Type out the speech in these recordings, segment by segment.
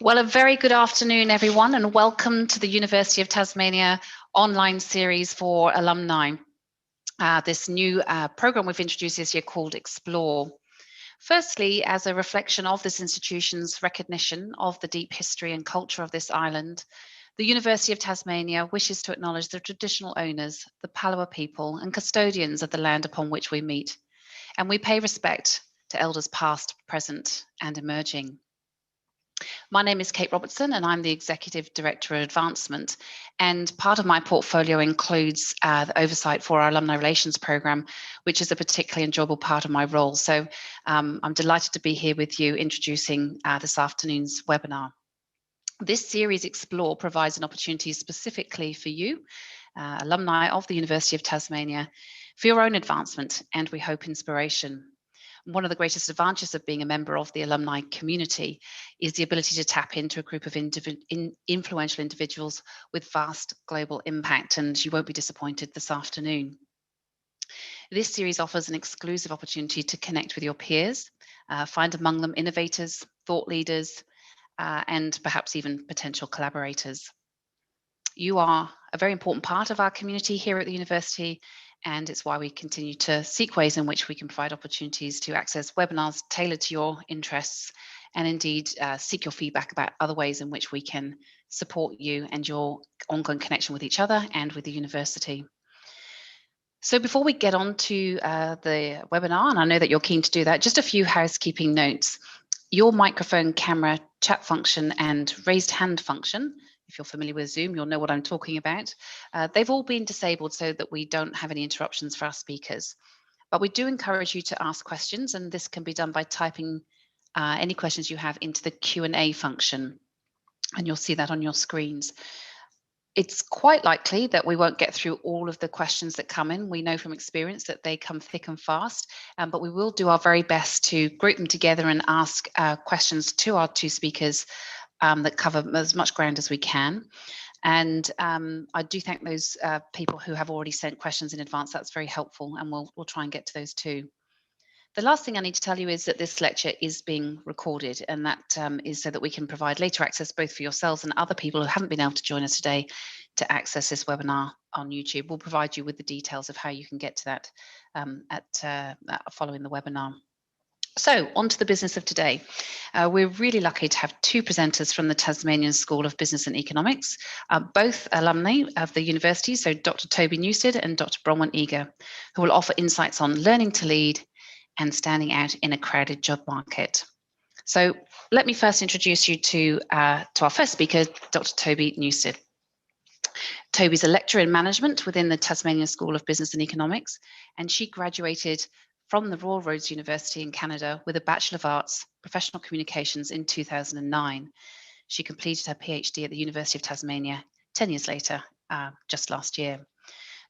Well, a very good afternoon, everyone, and welcome to the University of Tasmania online series for alumni. This new program we've introduced this year called Explore. Firstly, as a reflection of this institution's recognition of the deep history and culture of this island, the University of Tasmania wishes to acknowledge the traditional owners, the Palawa people, and custodians of the land upon which we meet. And we pay respect to elders past, present, and emerging. My name is Kate Robertson, and I'm the Executive Director of Advancement. And part of my portfolio includes the oversight for our Alumni Relations Programme, which is a particularly enjoyable part of my role. So I'm delighted to be here with you introducing this afternoon's webinar. This series, Explore, provides an opportunity specifically for you, alumni of the University of Tasmania, for your own advancement and, we hope, inspiration. One of the greatest advantages of being a member of the alumni community is the ability to tap into a group of influential individuals with vast global impact, and you won't be disappointed this afternoon. This series offers an exclusive opportunity to connect with your peers, find among them innovators, thought leaders, and perhaps even potential collaborators. You are a very important part of our community here at the university, and it's why we continue to seek ways in which we can provide opportunities to access webinars tailored to your interests, and indeed seek your feedback about other ways in which we can support you and your ongoing connection with each other and with the university. So before we get on to the webinar, and I know that you're keen to do that, just a few housekeeping notes. Your microphone, camera, chat function, and raised hand function, if you're familiar with Zoom, you'll know what I'm talking about. They've all been disabled so that we don't have any interruptions for our speakers. But we do encourage you to ask questions, and this can be done by typing any questions you have into the Q&A function, and you'll see that on your screens. It's quite likely that we won't get through all of the questions that come in. We know from experience that they come thick and fast, but we will do our very best to group them together and ask questions to our two speakers that cover as much ground as we can. And I do thank those people who have already sent questions in advance. That's very helpful, and we'll try and get to those too. The last thing I need to tell you is that this lecture is being recorded, and that is so that we can provide later access both for yourselves and other people who haven't been able to join us today to access this webinar on YouTube. We'll provide you with the details of how you can get to that following the webinar. So on to the business of today. We're really lucky to have two presenters from the Tasmanian School of Business and Economics, both alumni of the university, so Dr. Toby Newstead and Dr. Bronwyn Eager, who will offer insights on learning to lead and standing out in a crowded job market. So let me first introduce you to our first speaker, Dr. Toby Newstead. Toby's a lecturer in management within the Tasmanian School of Business and Economics, and she graduated from the Royal Roads University in Canada with a Bachelor of Arts, Professional Communications in 2009. She completed her PhD at the University of Tasmania 10 years later, just last year.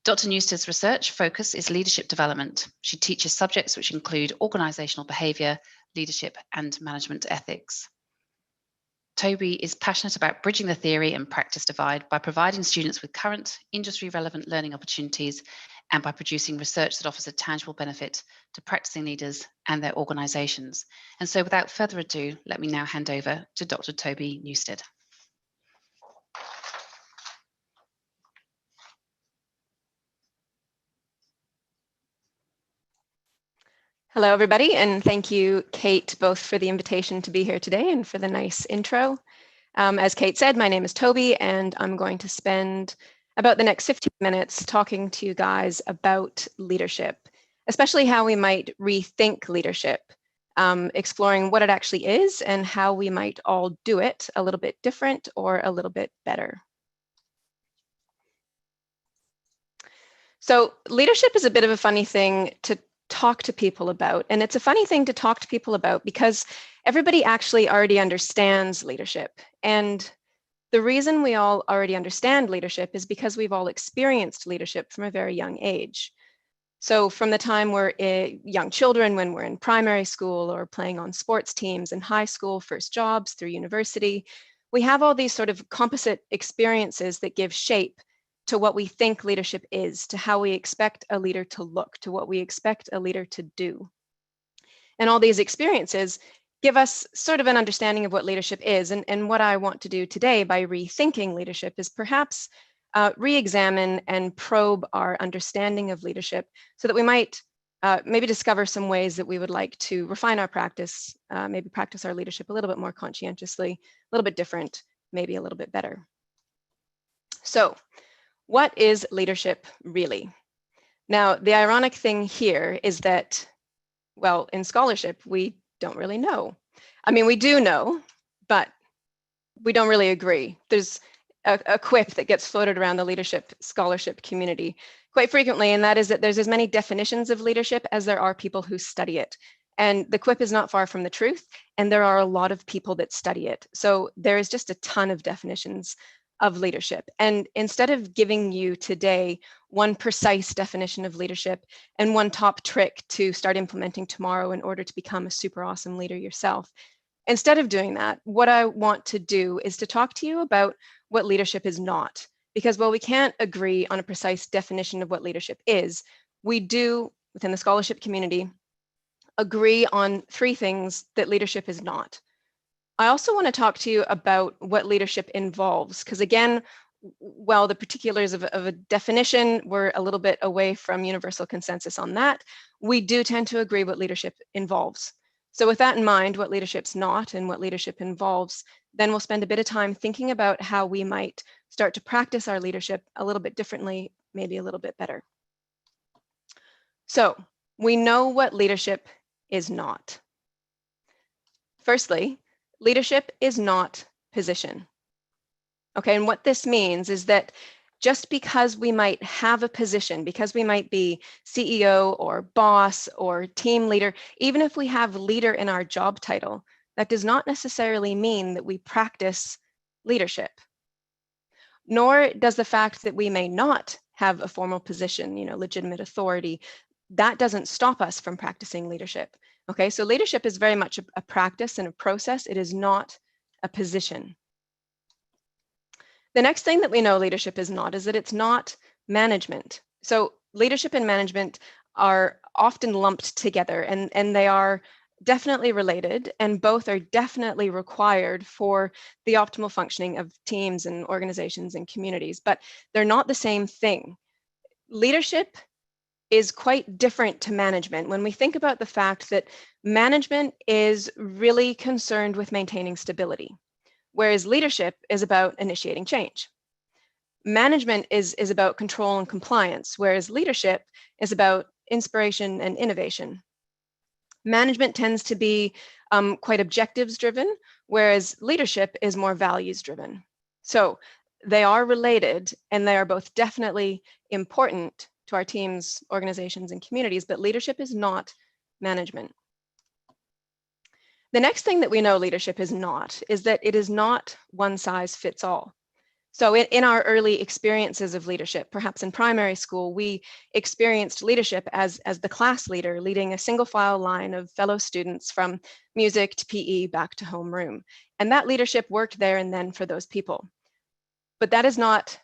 Dr. Newstead's research focus is leadership development. She teaches subjects which include organisational behaviour, leadership and management ethics. Toby is passionate about bridging the theory and practice divide by providing students with current industry-relevant learning opportunities and by producing research that offers a tangible benefit to practicing leaders and their organisations. And so without further ado, let me now hand over to Dr. Toby Newstead. Hello, everybody, and thank you, Kate, both for the invitation to be here today and for the nice intro. As Kate said, my name is Toby, and I'm going to spend about the next 15 minutes talking to you guys about leadership, especially how we might rethink leadership, exploring what it actually is and how we might all do it a little bit different or a little bit better. So leadership is a bit of a funny thing to talk to people about. And it's a funny thing to talk to people about because everybody actually already understands leadership. And the reason we all already understand leadership is because we've all experienced leadership from a very young age. So from the time we're young children, when we're in primary school or playing on sports teams in high school, first jobs through university, we have all these sort of composite experiences that give shape to what we think leadership is, to how we expect a leader to look, to what we expect a leader to do. And all these experiences give us sort of an understanding of what leadership is. And what I want to do today by rethinking leadership is perhaps re-examine and probe our understanding of leadership so that we might maybe discover some ways that we would like to refine our practice, maybe practice our leadership a little bit more conscientiously, a little bit different, maybe a little bit better. So, what is leadership really? Now, the ironic thing here is that, well, in scholarship, we don't really know. I mean, we do know, but we don't really agree. There's a quip that gets floated around the leadership scholarship community quite frequently, and that is that there's as many definitions of leadership as there are people who study it. And the quip is not far from the truth, and there are a lot of people that study it. So there is just a ton of definitions of leadership. And instead of giving you today one precise definition of leadership and one top trick to start implementing tomorrow in order to become a super awesome leader yourself, instead of doing that, what I want to do is to talk to you about what leadership is not. Because while we can't agree on a precise definition of what leadership is, we do, within the scholarship community, agree on 3 things that leadership is not. I also want to talk to you about what leadership involves, because again, while the particulars of a definition, we're a little bit away from universal consensus on that, we do tend to agree what leadership involves. So with that in mind, what leadership's not and what leadership involves, then we'll spend a bit of time thinking about how we might start to practice our leadership a little bit differently, maybe a little bit better. So we know what leadership is not. Firstly, leadership is not position. Okay, and what this means is that just because we might have a position, because we might be CEO or boss or team leader, even if we have leader in our job title, that does not necessarily mean that we practice leadership. Nor does the fact that we may not have a formal position, legitimate authority, that doesn't stop us from practicing leadership. Okay, so leadership is very much a practice and a process. It is not a position. The next thing that we know leadership is not is that it's not management. So leadership and management are often lumped together, and they are definitely related, and both are definitely required for the optimal functioning of teams and organizations and communities, but they're not the same thing. Leadership is quite different to management when we think about the fact that management is really concerned with maintaining stability, whereas leadership is about initiating change. Management is about control and compliance, whereas leadership is about inspiration and innovation. Management tends to be quite objectives driven, whereas leadership is more values driven. So they are related, and they are both definitely important to our teams, organizations, and communities, but leadership is not management. The next thing that we know leadership is not is that it is not one size fits all. So in our early experiences of leadership, perhaps in primary school, we experienced leadership as the class leader, leading a single file line of fellow students from music to PE back to homeroom. And that leadership worked there and then for those people. But that is not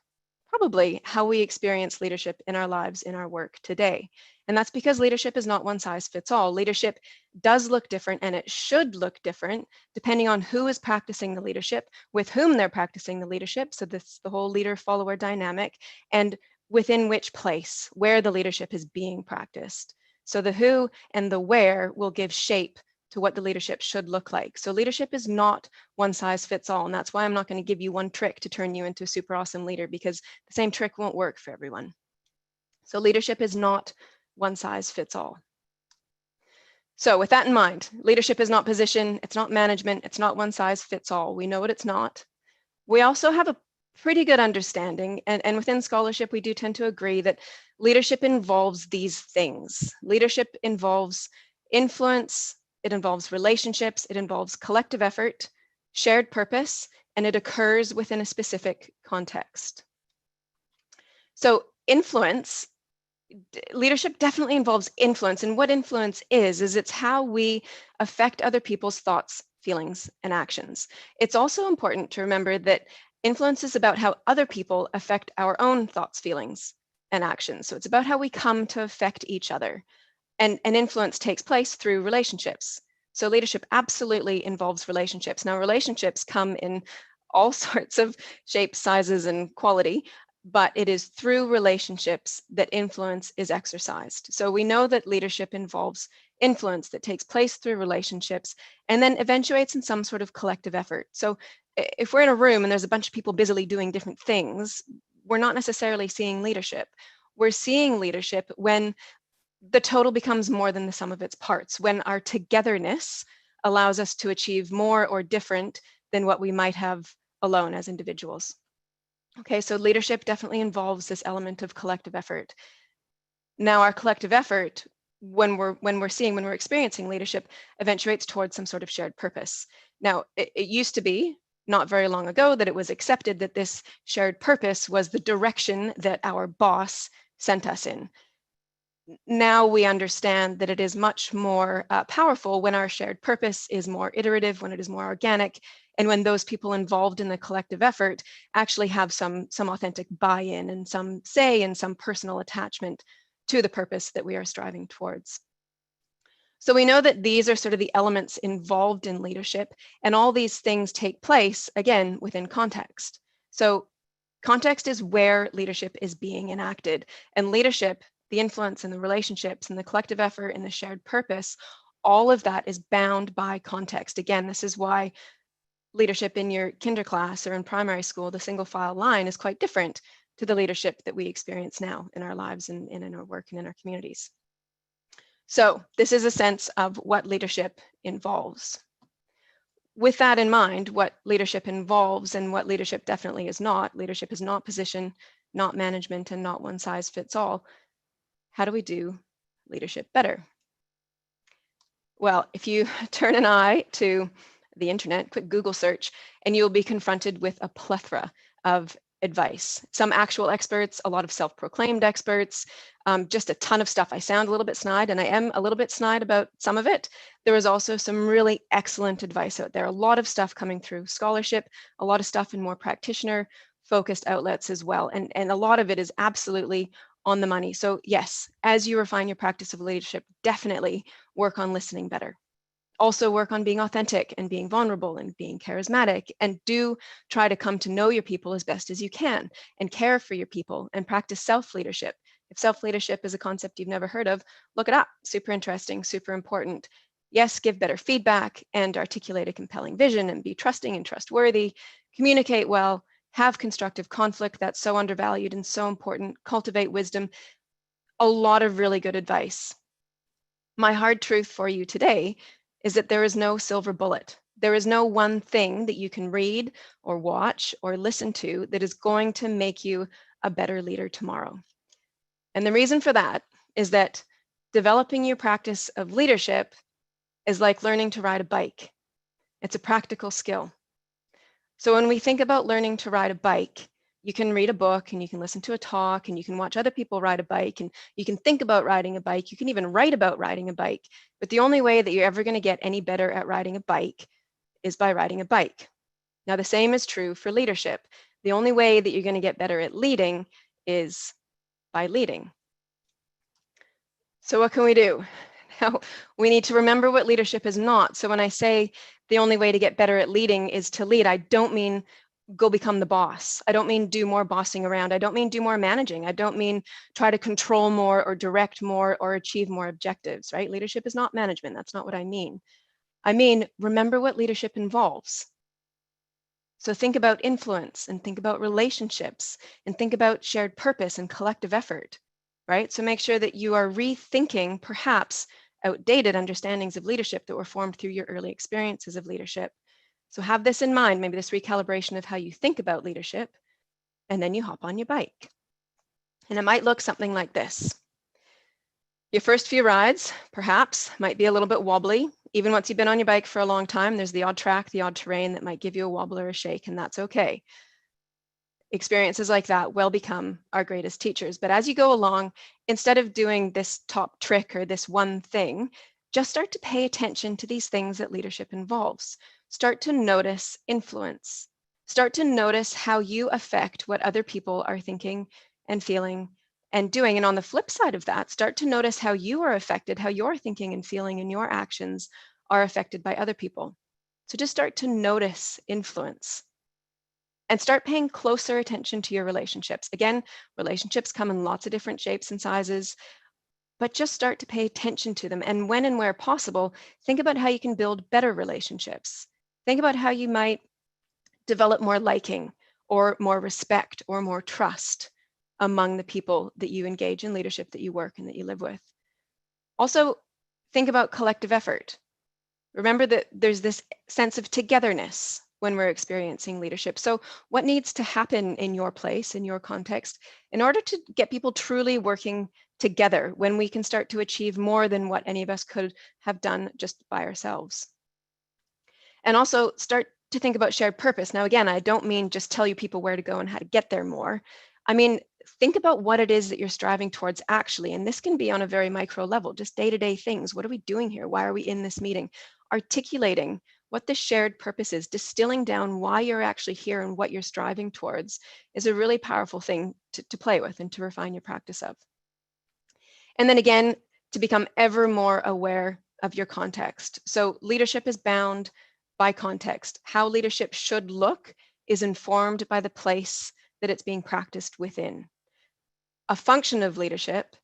probably how we experience leadership in our lives, in our work today. And that's because leadership is not one size fits all. Leadership does look different, and it should look different depending on who is practicing the leadership, with whom they're practicing the leadership. So this the whole leader-follower dynamic, and within which place, where the leadership is being practiced. So the who and the where will give shape to what the leadership should look like. So leadership is not one size fits all. And that's why I'm not going to give you one trick to turn you into a super awesome leader, because the same trick won't work for everyone. So leadership is not one size fits all. So with that in mind, leadership is not position, it's not management, it's not one size fits all. We know what it's not. We also have a pretty good understanding, and within scholarship, we do tend to agree that leadership involves these things. Leadership involves influence, it involves relationships, it involves collective effort, shared purpose, and it occurs within a specific context. So influence, leadership definitely involves influence, and what influence is it's how we affect other people's thoughts, feelings, and actions. It's also important to remember that influence is about how other people affect our own thoughts, feelings, and actions. So it's about how we come to affect each other. And influence takes place through relationships. So leadership absolutely involves relationships. Now, relationships come in all sorts of shapes, sizes, and quality, but it is through relationships that influence is exercised. So we know that leadership involves influence that takes place through relationships and then eventuates in some sort of collective effort. So if we're in a room and there's a bunch of people busily doing different things, we're not necessarily seeing leadership. We're seeing leadership when the total becomes more than the sum of its parts, when our togetherness allows us to achieve more or different than what we might have alone as individuals. Okay, so leadership definitely involves this element of collective effort. Now, our collective effort, when we're experiencing leadership, eventuates towards some sort of shared purpose. Now, it used to be not very long ago that it was accepted that this shared purpose was the direction that our boss sent us in. Now we understand that it is much more powerful when our shared purpose is more iterative, when it is more organic, and when those people involved in the collective effort actually have some authentic buy-in and some say and some personal attachment to the purpose that we are striving towards. So we know that these are sort of the elements involved in leadership, and all these things take place, again, within context. So context is where leadership is being enacted, and leadership, the influence and the relationships and the collective effort and the shared purpose, all of that is bound by context. Again, this is why leadership in your kinder class or in primary school, the single file line, is quite different to the leadership that we experience now in our lives and in our work and in our communities. So this is a sense of what leadership involves. With that in mind, what leadership involves and what leadership definitely is not. Leadership is not position, not management, and not one size fits all. How do we do leadership better? Well, if you turn an eye to the internet, quick Google search, and you'll be confronted with a plethora of advice. Some actual experts, a lot of self-proclaimed experts, just a ton of stuff. I sound a little bit snide, and I am a little bit snide about some of it. There is also some really excellent advice out there. A lot of stuff coming through scholarship, a lot of stuff in more practitioner-focused outlets as well. And a lot of it is absolutely on the money. So yes, as you refine your practice of leadership, definitely work on listening better. Also work on being authentic and being vulnerable and being charismatic, and do try to come to know your people as best as you can and care for your people and practice self-leadership. If self-leadership is a concept you've never heard of, look it up. Super interesting, super important. Yes, give better feedback and articulate a compelling vision and be trusting and trustworthy. Communicate well, have constructive conflict. That's so undervalued and so important. Cultivate wisdom. A lot of really good advice. My hard truth for you today is that there is no silver bullet. There is no one thing that you can read or watch or listen to that is going to make you a better leader tomorrow. And the reason for that is that developing your practice of leadership is like learning to ride a bike. It's a practical skill. So when we think about learning to ride a bike, you can read a book and you can listen to a talk and you can watch other people ride a bike and you can think about riding a bike. You can even write about riding a bike. But the only way that you're ever going to get any better at riding a bike is by riding a bike. Now, the same is true for leadership. The only way that you're going to get better at leading is by leading. So what can we do? Now, we need to remember what leadership is not. So when I say the only way to get better at leading is to lead, I don't mean go become the boss. I don't mean do more bossing around. I don't mean do more managing. I don't mean try to control more or direct more or achieve more objectives, right? Leadership is not management. That's not what I mean. I mean, remember what leadership involves. So think about influence and think about relationships and think about shared purpose and collective effort, right? So make sure that you are rethinking perhaps outdated understandings of leadership that were formed through your early experiences of leadership. So have this in mind, maybe this recalibration of how you think about leadership, and then you hop on your bike. And it might look something like this. Your first few rides, perhaps, might be a little bit wobbly. Even once you've been on your bike for a long time, there's the odd track, the odd terrain that might give you a wobble or a shake, and that's okay. Experiences like that will become our greatest teachers. But as you go along, instead of doing this top trick or this one thing, just start to pay attention to these things that leadership involves. Start to notice influence. Start to notice how you affect what other people are thinking and feeling and doing. And on the flip side of that, start to notice how you are affected, how you're thinking and feeling and your actions are affected by other people. So just start to notice influence and start paying closer attention to your relationships. Again, relationships come in lots of different shapes and sizes, but just start to pay attention to them. And when and where possible, think about how you can build better relationships. Think about how you might develop more liking or more respect or more trust among the people that you engage in leadership, that you work and that you live with. Also, think about collective effort. Remember that there's this sense of togetherness when we're experiencing leadership. So what needs to happen in your place, in your context, in order to get people truly working together when we can start to achieve more than what any of us could have done just by ourselves? And also start to think about shared purpose. Now, again, I don't mean just tell you people where to go and how to get there more. I mean, think about what it is that you're striving towards actually. And this can be on a very micro level, just day-to-day things. What are we doing here? Why are we in this meeting? Articulating what the shared purpose is, distilling down why you're actually here and what you're striving towards is a really powerful thing to play with and to refine your practice of. And then again, to become ever more aware of your context. So leadership is bound by context. How leadership should look is informed by the place that it's being practiced within. A function of leadership,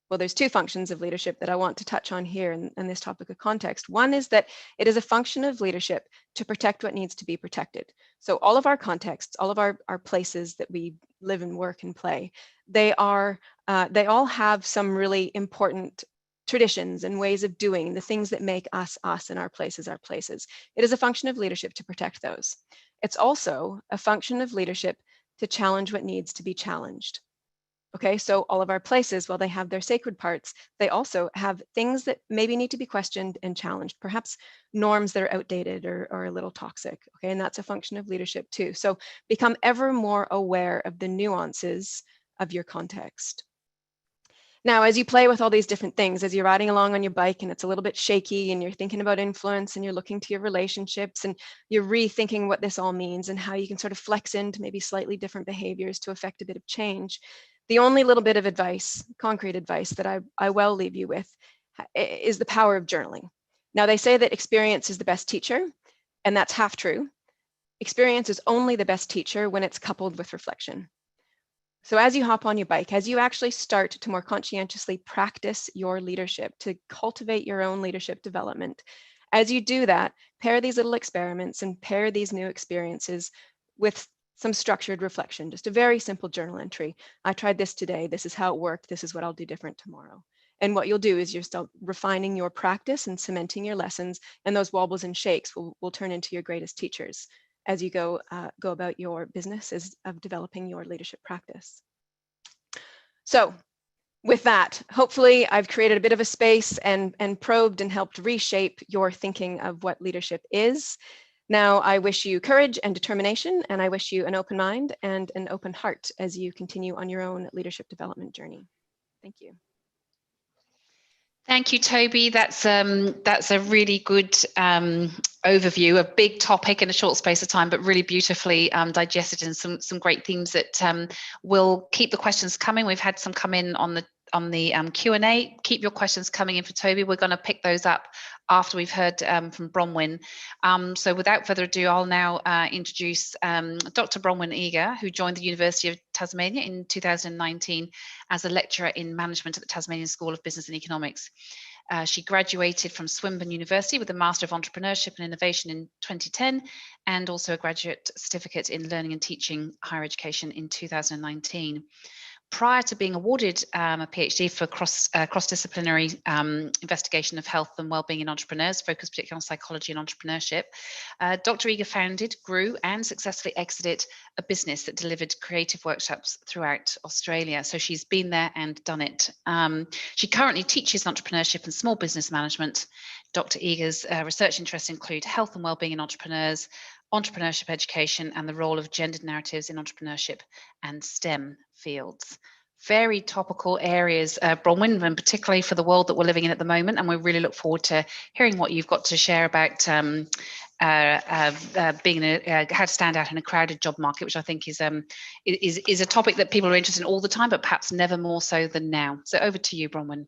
well, there's two functions of leadership that I want to touch on here in this topic of context. One is that it is a function of leadership to protect what needs to be protected. So all of our contexts, all of our places that we live and work and play, they all have some really important traditions and ways of doing the things that make us us and our places our places. It is a function of leadership to protect those. It's also a function of leadership to challenge what needs to be challenged. Okay, so all of our places, while they have their sacred parts, they also have things that maybe need to be questioned and challenged, perhaps norms that are outdated or a little toxic. Okay, and that's a function of leadership too. So become ever more aware of the nuances of your context. Now, as you play with all these different things, as you're riding along on your bike and it's a little bit shaky and you're thinking about influence and you're looking to your relationships and you're rethinking what this all means and how you can sort of flex into maybe slightly different behaviors to affect a bit of change, the only little bit of advice, concrete advice that I will leave you with is the power of journaling. Now, they say that experience is the best teacher, and that's half true. Experience is only the best teacher when it's coupled with reflection. So as you hop on your bike, as you actually start to more conscientiously practice your leadership, to cultivate your own leadership development, as you do that, pair these little experiments and pair these new experiences with some structured reflection, just a very simple journal entry. I tried this today. This is how it worked. This is what I'll do different tomorrow. And what you'll do is you're still refining your practice and cementing your lessons, and those wobbles and shakes will turn into your greatest teachers as you go about your business of developing your leadership practice. So with that, hopefully I've created a bit of a space and probed and helped reshape your thinking of what leadership is. Now, I wish you courage and determination, and I wish you an open mind and an open heart as you continue on your own leadership development journey. Thank you. Thank you, Toby. That's a really good overview, a big topic in a short space of time, but really beautifully digested, and some great themes that will keep the questions coming. We've had some come in on the Q&A. Keep your questions coming in for Toby. We're going to pick those up after we've heard from Bronwyn. So without further ado, I'll now introduce Dr. Bronwyn Eager, who joined the University of Tasmania in 2019 as a lecturer in management at the Tasmanian School of Business and Economics. She graduated from Swinburne University with a Master of Entrepreneurship and Innovation in 2010, and also a graduate certificate in Learning and Teaching Higher Education in 2019. Prior to being awarded a PhD for cross-disciplinary investigation of health and wellbeing in entrepreneurs, focused particularly on psychology and entrepreneurship, Dr. Eager founded, grew, and successfully exited a business that delivered creative workshops throughout Australia. So she's been there and done it. She currently teaches entrepreneurship and small business management. Dr. Eager's research interests include health and wellbeing in entrepreneurs, entrepreneurship education, and the role of gendered narratives in entrepreneurship and STEM fields. Very topical areas, Bronwyn, and particularly for the world that we're living in at the moment. And we really look forward to hearing what you've got to share about being how to stand out in a crowded job market, which I think is a topic that people are interested in all the time, but perhaps never more so than now. So over to you, Bronwyn.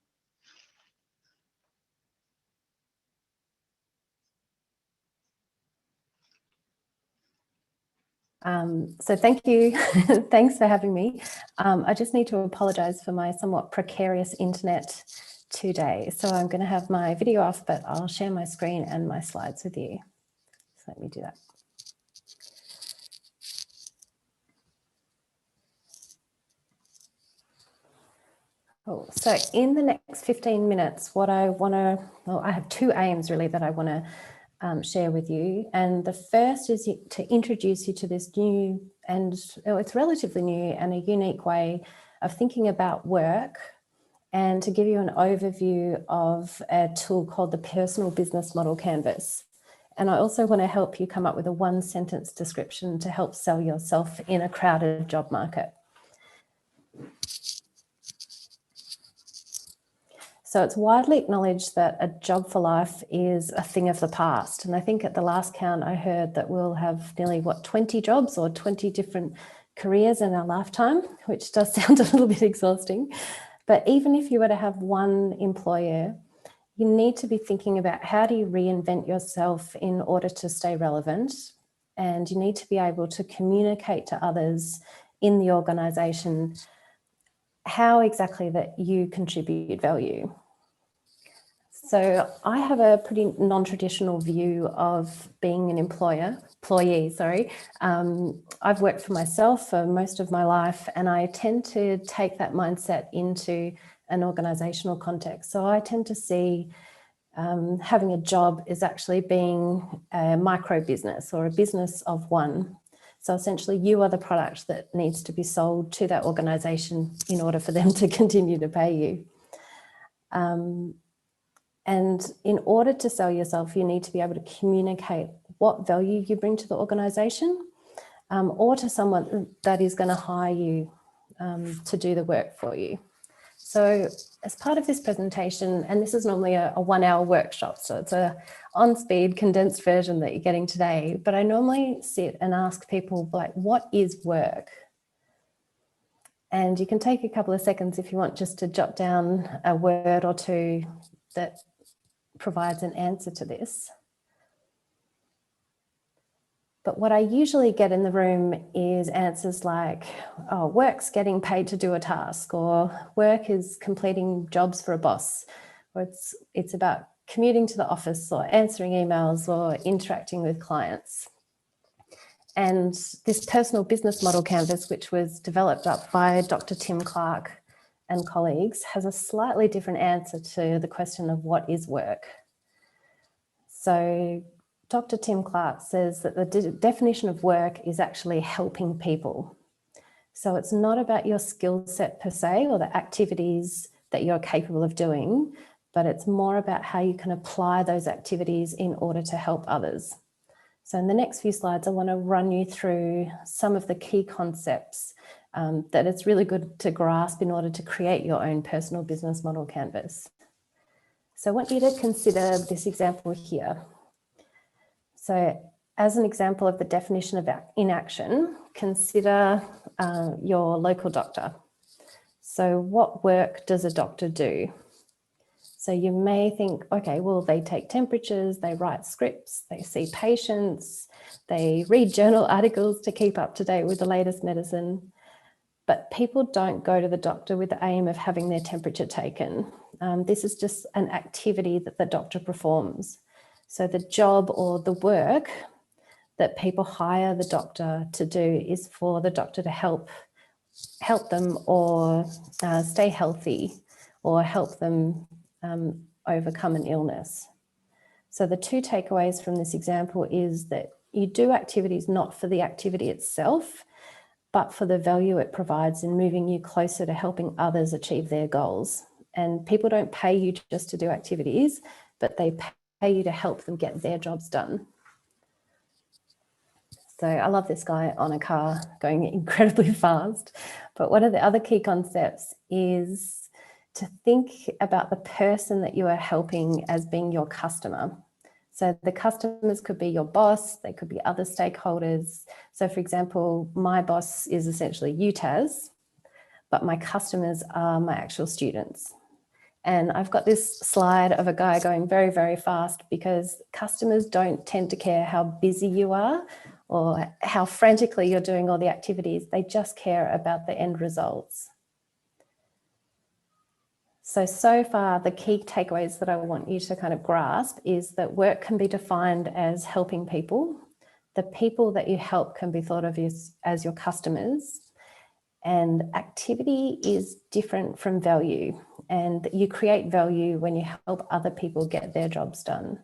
So thank you. Thanks for having me. I just need to apologise for my somewhat precarious internet today. So I'm going to have my video off, but I'll share my screen and my slides with you. So let me do that. Cool. So in the next 15 minutes, what I want to, well, I have two aims really that I want to share with you. And the first is to introduce you to this new, and it's relatively new and a unique way of thinking about work, and to give you an overview of a tool called the Personal Business Model Canvas. And I also want to help you come up with a one-sentence description to help sell yourself in a crowded job market. So it's widely acknowledged that a job for life is a thing of the past. And I think at the last count, I heard that we'll have nearly, 20 jobs or 20 different careers in our lifetime, which does sound a little bit exhausting. But even if you were to have one employer, you need to be thinking about how do you reinvent yourself in order to stay relevant. And you need to be able to communicate to others in the organisation how exactly that you contribute value. So I have a pretty non-traditional view of being an employee. I've worked for myself for most of my life, and I tend to take that mindset into an organisational context. So I tend to see having a job is actually being a micro business or a business of one. So essentially you are the product that needs to be sold to that organisation in order for them to continue to pay you. And in order to sell yourself, you need to be able to communicate what value you bring to the organisation, or to someone that is going to hire you to do the work for you. So as part of this presentation, and this is normally a 1 hour workshop, so it's a on-speed condensed version that you're getting today, but I normally sit and ask people, like, what is work? And you can take a couple of seconds if you want just to jot down a word or two that provides an answer to this. But what I usually get in the room is answers like, oh, work's getting paid to do a task, or work is completing jobs for a boss, or it's about commuting to the office or answering emails or interacting with clients. And this personal business model canvas, which was developed up by Dr. Tim Clark and colleagues, has a slightly different answer to the question of what is work. So Dr. Tim Clark says that the definition of work is actually helping people. So it's not about your skill set per se or the activities that you're capable of doing, but it's more about how you can apply those activities in order to help others. So in the next few slides, I want to run you through some of the key concepts that it's really good to grasp in order to create your own personal business model canvas. So I want you to consider this example here. So as an example of the definition of inaction, consider your local doctor. So what work does a doctor do? So you may think, okay, well, they take temperatures, they write scripts, they see patients, they read journal articles to keep up to date with the latest medicine. But people don't go to the doctor with the aim of having their temperature taken. This is just an activity that the doctor performs. So the job or the work that people hire the doctor to do is for the doctor to help them or stay healthy or help them overcome an illness. So the two takeaways from this example is that you do activities not for the activity itself, but for the value it provides in moving you closer to helping others achieve their goals. And people don't pay you just to do activities, but they pay you to help them get their jobs done. So I love this guy on a car going incredibly fast. But one of the other key concepts is to think about the person that you are helping as being your customer. So the customers could be your boss, they could be other stakeholders. So for example, my boss is essentially you, Taz, but my customers are my actual students. And I've got this slide of a guy going very, very fast because customers don't tend to care how busy you are or how frantically you're doing all the activities. They just care about the end results. So far, the key takeaways that I want you to kind of grasp is that work can be defined as helping people. The people that you help can be thought of as your customers. And activity is different from value. And you create value when you help other people get their jobs done.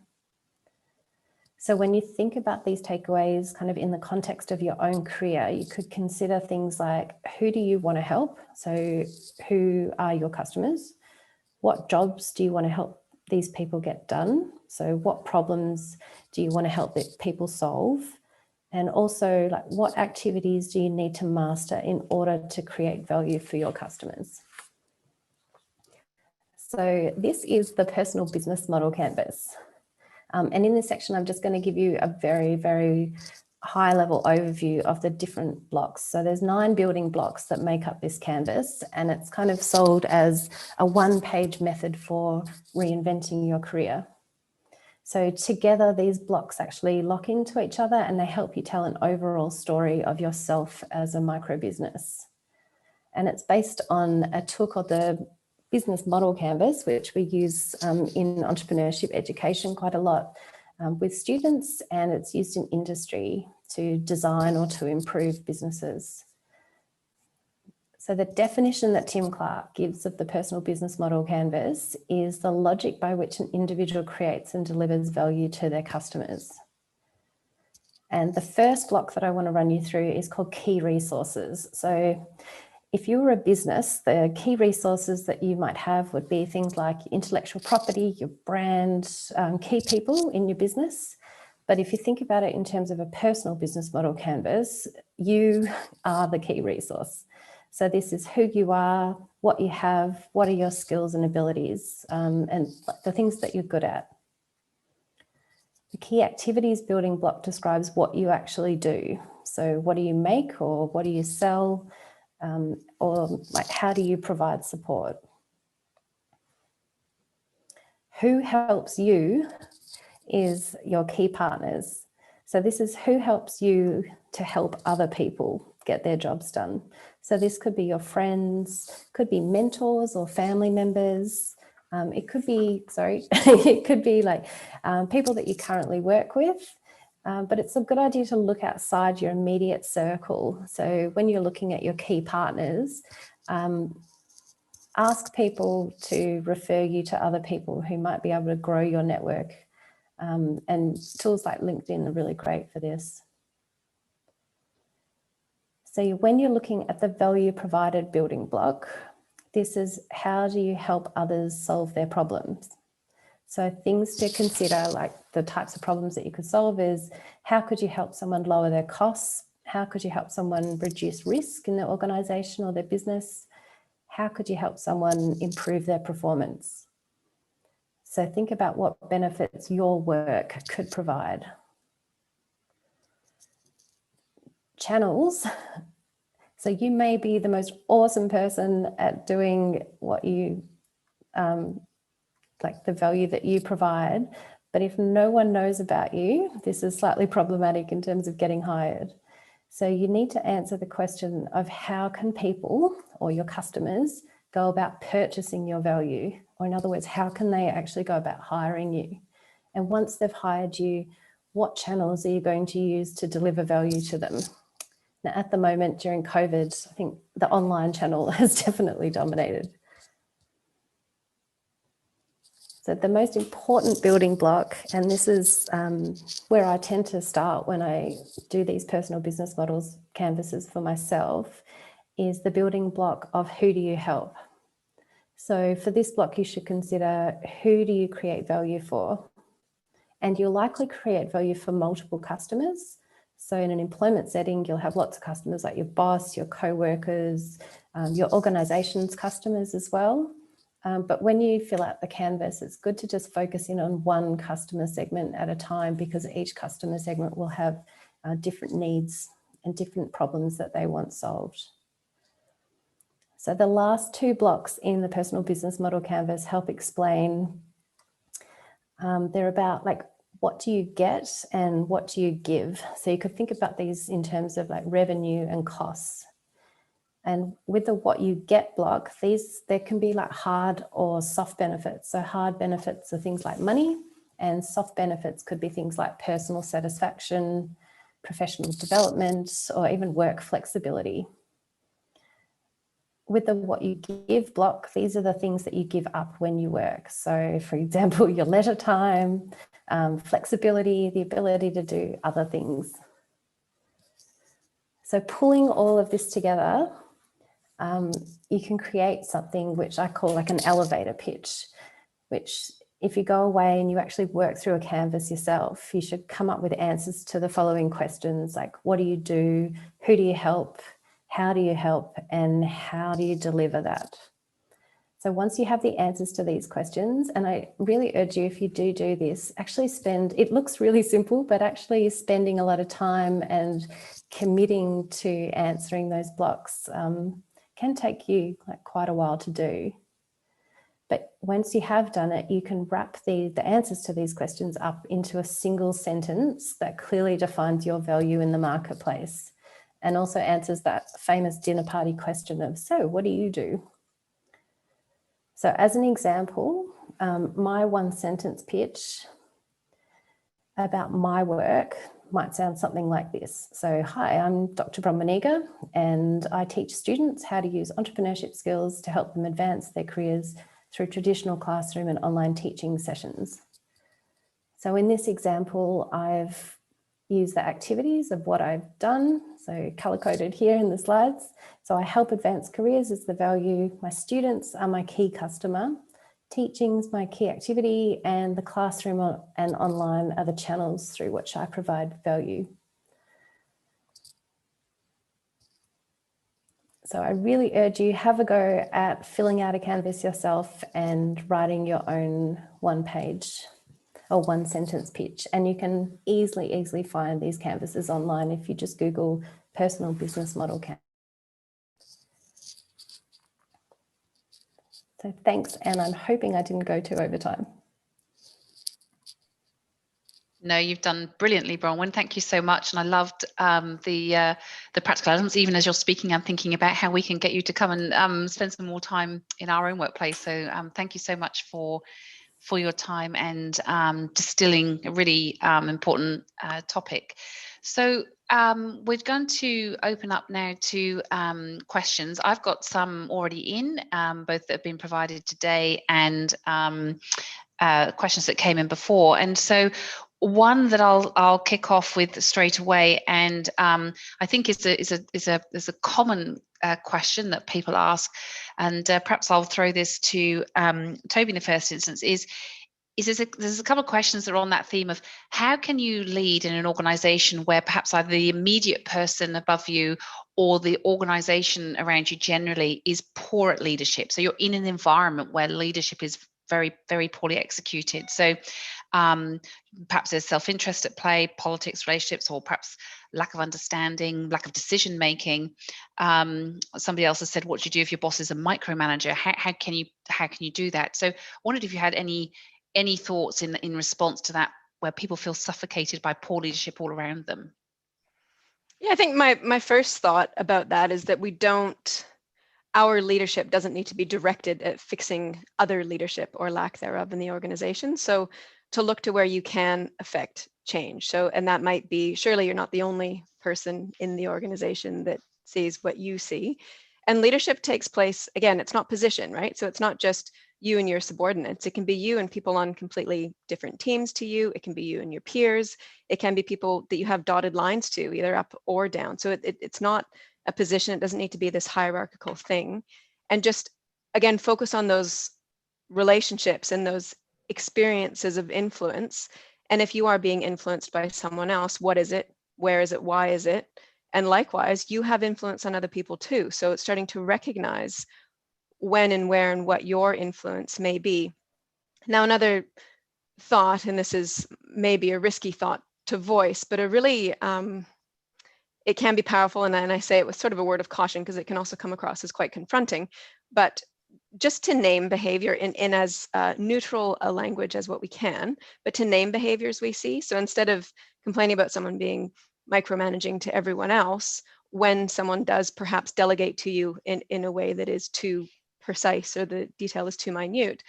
So when you think about these takeaways kind of in the context of your own career, you could consider things like, who do you want to help? So who are your customers? What jobs do you want to help these people get done? So what problems do you want to help people solve? And also, like, what activities do you need to master in order to create value for your customers? So this is the personal business model canvas. And in this section, I'm just going to give you a very, very high level overview of the different blocks. So there's 9 building blocks that make up this canvas, and it's kind of sold as a one-page method for reinventing your career. So together, these blocks actually lock into each other and they help you tell an overall story of yourself as a micro business. And it's based on a tool called the Business Model Canvas, which we use in entrepreneurship education quite a lot with students, and it's used in industry to design or to improve businesses. So the definition that Tim Clark gives of the personal business model canvas is the logic by which an individual creates and delivers value to their customers. And the first block that I want to run you through is called key resources. So if you were a business, the key resources that you might have would be things like intellectual property, your brand, key people in your business. But if you think about it in terms of a personal business model canvas, you are the key resource. So this is who you are, what you have, what are your skills and abilities, and the things that you're good at. The key activities building block describes what you actually do. So what do you make, or what do you sell, or like how do you provide support? Who helps you is your key partners. So this is who helps you to help other people get their jobs done. So this could be your friends, could be mentors or family members. It could be, it could be like people that you currently work with. But it's a good idea to look outside your immediate circle. So when you're looking at your key partners, ask people to refer you to other people who might be able to grow your network. And tools like LinkedIn are really great for this. So when you're looking at the value provided building block, this is how do you help others solve their problems? So things to consider, like the types of problems that you could solve, is how could you help someone lower their costs? How could you help someone reduce risk in their organisation or their business? How could you help someone improve their performance? So think about what benefits your work could provide. Channels. So you may be the most awesome person at doing what you, like the value that you provide, but if no one knows about you, this is slightly problematic in terms of getting hired. So you need to answer the question of how can people or your customers go about purchasing your value? Or in other words, how can they actually go about hiring you? And once they've hired you, what channels are you going to use to deliver value to them? Now, at the moment during COVID, I think the online channel has definitely dominated. So the most important building block, and this is where I tend to start when I do these personal business models canvases for myself, is the building block of who do you help? So for this block, you should consider who do you create value for? And you'll likely create value for multiple customers. So in an employment setting, you'll have lots of customers like your boss, your co-workers, your organisation's customers as well. But when you fill out the canvas, it's good to just focus in on one customer segment at a time, because each customer segment will have different needs and different problems that they want solved. So the last 2 blocks in the personal business model canvas help explain, they're about like what do you get and what do you give? So you could think about these in terms of like revenue and costs. And with the what you get block, there can be like hard or soft benefits. So hard benefits are things like money, and soft benefits could be things like personal satisfaction, professional development, or even work flexibility. With the what you give block, these are the things that you give up when you work. So for example, your leisure time, flexibility, the ability to do other things. So pulling all of this together, you can create something which I call like an elevator pitch, which if you go away and you actually work through a canvas yourself, you should come up with answers to the following questions, like what do you do, who do you help, how do you help, and how do you deliver that? So once you have the answers to these questions, and I really urge you, if you do this, actually it looks really simple, but actually spending a lot of time and committing to answering those blocks can take you like quite a while to do. But once you have done it, you can wrap the answers to these questions up into a single sentence that clearly defines your value in the marketplace and also answers that famous dinner party question of, so what do you do? So as an example, my one sentence pitch about my work might sound something like this. So, hi, I'm Dr. Bronwyn Eager, and I teach students how to use entrepreneurship skills to help them advance their careers through traditional classroom and online teaching sessions. So in this example, I've used the activities of what I've done, so color-coded here in the slides. So I help advance careers as the value. My students are my key customer. Teaching's my key activity, and the classroom and online are the channels through which I provide value. So I really urge you, have a go at filling out a canvas yourself and writing your own one-page or one-sentence pitch. And you can easily find these canvases online if you just Google personal business model canvas. So thanks, and I'm hoping I didn't go too over time. No, you've done brilliantly, Bronwyn. Thank you so much. And I loved the practical elements. Even as you're speaking, I'm thinking about how we can get you to come and spend some more time in our own workplace. So thank you so much for your time and distilling a really important topic. So we're going to open up now to questions. I've got some already in, both that have been provided today and questions that came in before. And so one that I'll kick off with straight away, and I think is a common question that people ask, and perhaps I'll throw this to Toby in the first instance. There's a couple of questions that are on that theme of how can you lead in an organization where perhaps either the immediate person above you or the organization around you generally is poor at leadership. So you're in an environment where leadership is very, very poorly executed. So perhaps there's self-interest at play, politics, relationships, or perhaps lack of understanding, lack of decision making. Somebody else has said, what do you do if your boss is a micromanager? How can you do that? So I wondered if you had any thoughts in response to that, where people feel suffocated by poor leadership all around them. Yeah, I think my first thought about that is that our leadership doesn't need to be directed at fixing other leadership or lack thereof in the organization. So to look to where you can affect change. So, and that might be, surely you're not the only person in the organization that sees what you see. And leadership takes place, again, it's not position, right? So it's not just you and your subordinates. It can be you and people on completely different teams to you. It can be you and your peers. It can be people that you have dotted lines to, either up or down. So it's not a position. It doesn't need to be this hierarchical thing. And just, again, focus on those relationships and those experiences of influence. And if you are being influenced by someone else, what is it? Where is it? Why is it? And likewise, you have influence on other people too. So it's starting to recognize when and where and what your influence may be. Now, another thought, and this is maybe a risky thought to voice, but a really, it can be powerful, and I say it with sort of a word of caution because it can also come across as quite confronting, but just to name behavior in as neutral a language as what we can, but to name behaviors we see. So instead of complaining about someone being micromanaging to everyone else, when someone does perhaps delegate to you in a way that is too precise or the detail is too minute,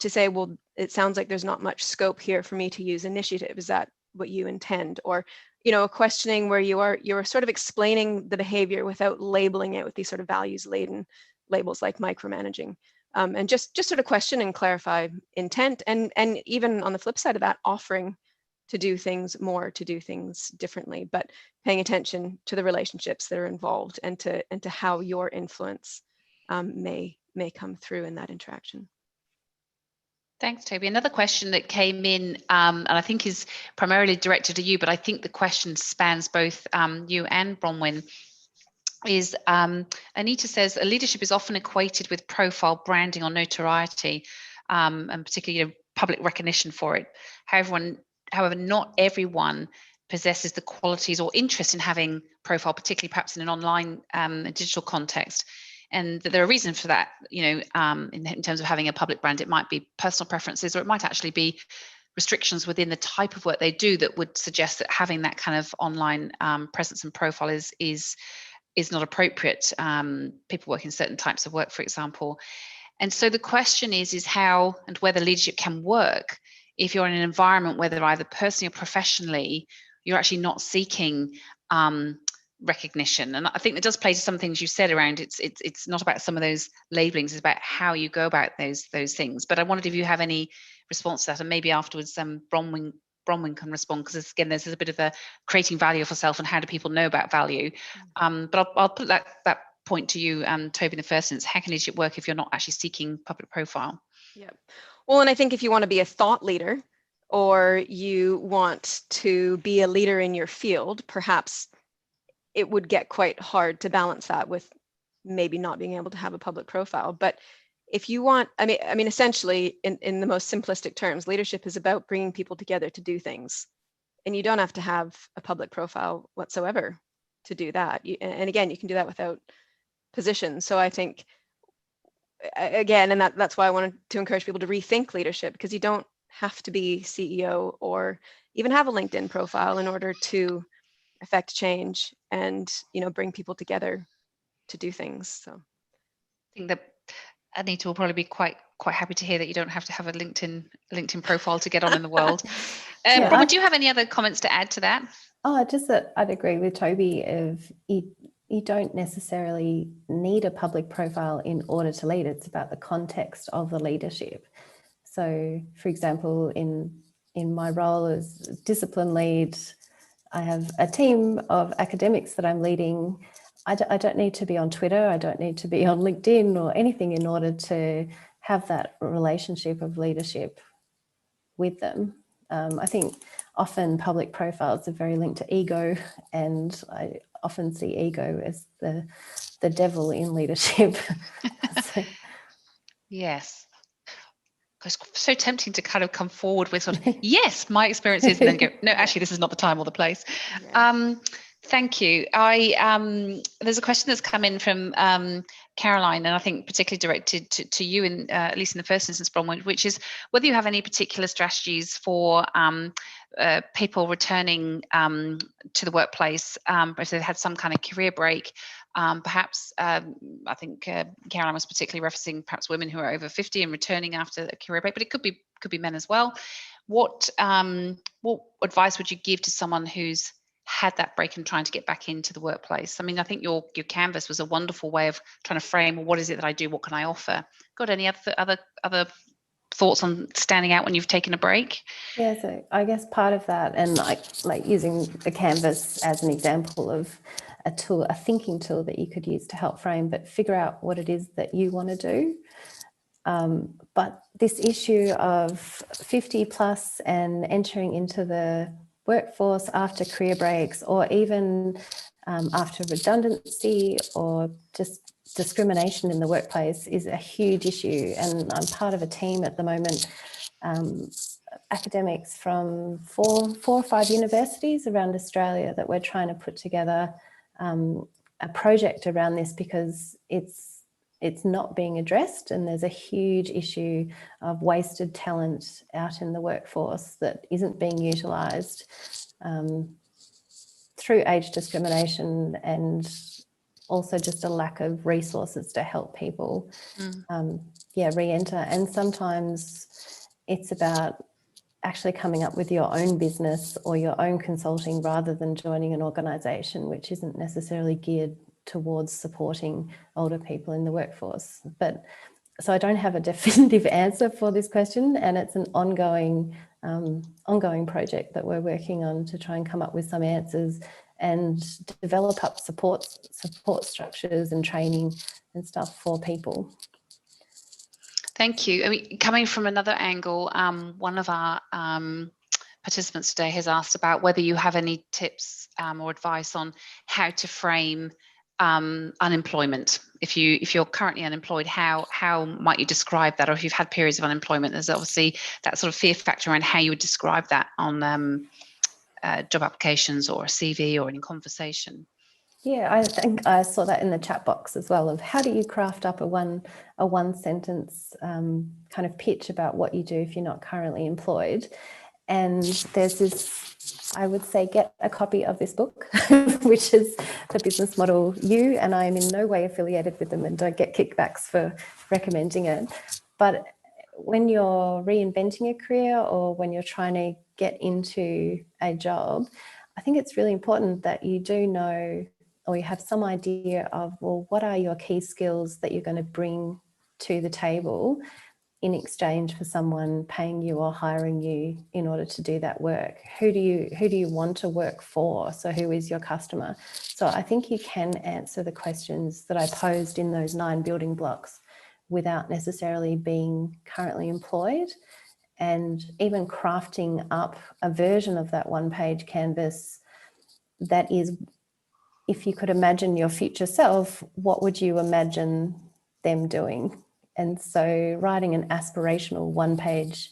to say, well, it sounds like there's not much scope here for me to use initiative. Is that what you intend? Or, a questioning where you're sort of explaining the behavior without labeling it with these sort of values-laden labels like micromanaging. And just sort of question and clarify intent, and even on the flip side of that, offering to do things more, to do things differently, but paying attention to the relationships that are involved and to how your influence may come through in that interaction. Thanks, Toby. Another question that came in, and I think is primarily directed to you, but I think the question spans both you and Bronwyn, is Anita says, leadership is often equated with profile branding or notoriety, and particularly public recognition for it. However, not everyone possesses the qualities or interest in having profile, particularly perhaps in an online digital context. And there are reasons for that, in terms of having a public brand. It might be personal preferences, or it might actually be restrictions within the type of work they do that would suggest that having that kind of online presence and profile is not appropriate. People work in certain types of work, for example. And so the question is how and whether leadership can work if you're in an environment, whether either personally or professionally, you're actually not seeking recognition. And I think it does play to some things you said around it's not about some of those labelings, it's about how you go about those things. But I wondered if you have any response to that, and maybe afterwards Bronwyn can respond, because again, there's a bit of a creating value for self and how do people know about value. But I'll put that point to you, Toby, in the first instance. How can leadership work if you're not actually seeking public profile? Yeah. Well, and I think if you want to be a thought leader, or you want to be a leader in your field, perhaps it would get quite hard to balance that with maybe not being able to have a public profile. But if you want, I mean, essentially, in the most simplistic terms, leadership is about bringing people together to do things. And you don't have to have a public profile whatsoever to do that. And again, you can do that without position. So I think, again, and that's why I wanted to encourage people to rethink leadership, because you don't have to be CEO or even have a LinkedIn profile in order to affect change and bring people together to do things. So I think that Anita will probably be quite happy to hear that you don't have to have a LinkedIn profile to get on in the world. Bronwyn, do you have any other comments to add to that? Just that I'd agree with Toby. You don't necessarily need a public profile in order to lead. It's about the context of the leadership. So, for example, in my role as discipline lead, I have a team of academics that I'm leading. I don't need to be on Twitter. I don't need to be on LinkedIn or anything in order to have that relationship of leadership with them. I think often public profiles are very linked to ego, and I often see ego as the devil in leadership. So. Yes. It's so tempting to kind of come forward with sort of, yes, my experience is, and then go, no, actually, this is not the time or the place. Yeah. Thank you. There's a question that's come in from Caroline, and I think particularly directed to you, at least in the first instance, Bronwyn, which is whether you have any particular strategies for people returning to the workplace if they've had some kind of career break. Perhaps I think Caroline was particularly referencing perhaps women who are over 50 and returning after a career break, but it could be men as well. What advice would you give to someone who's had that break and trying to get back into the workplace? I mean, I think your canvas was a wonderful way of trying to frame, well, what is it that I do? What can I offer? Got any other thoughts on standing out when you've taken a break? Yeah, so I guess part of that, and like using the canvas as an example of a tool, a thinking tool that you could use to help frame, but figure out what it is that you want to do. But this issue of 50 plus and entering into the workforce after career breaks, or even after redundancy or just discrimination in the workplace, is a huge issue. And I'm part of a team at the moment, academics from four or five universities around Australia, that we're trying to put together a project around this, because it's it's not being addressed, and there's a huge issue of wasted talent out in the workforce that isn't being utilised through age discrimination and also just a lack of resources to help people re-enter. And sometimes it's about actually coming up with your own business or your own consulting rather than joining an organisation which isn't necessarily geared towards supporting older people in the workforce. But so I don't have a definitive answer for this question, and it's an ongoing project that we're working on to try and come up with some answers and develop up support structures and training and stuff for people. Thank you. I mean, coming from another angle, one of our participants today has asked about whether you have any tips or advice on how to frame unemployment. If you're currently unemployed, how might you describe that? Or if you've had periods of unemployment, there's obviously that sort of fear factor around how you would describe that on job applications or a CV or in conversation. Yeah, I think I saw that in the chat box as well, of how do you craft up a one sentence kind of pitch about what you do if you're not currently employed. And there's this, I would say, get a copy of this book, which is The Business Model You, and I'm in no way affiliated with them and don't get kickbacks for recommending it. But when you're reinventing a career or when you're trying to get into a job, I think it's really important that you do know, or you have some idea of, well, what are your key skills that you're going to bring to the table in exchange for someone paying you or hiring you in order to do that work? Who do you want to work for? So who is your customer? So I think you can answer the questions that I posed in those 9 building blocks without necessarily being currently employed, and even crafting up a version of that one-page canvas that is, if you could imagine your future self, what would you imagine them doing? And so writing an aspirational one-page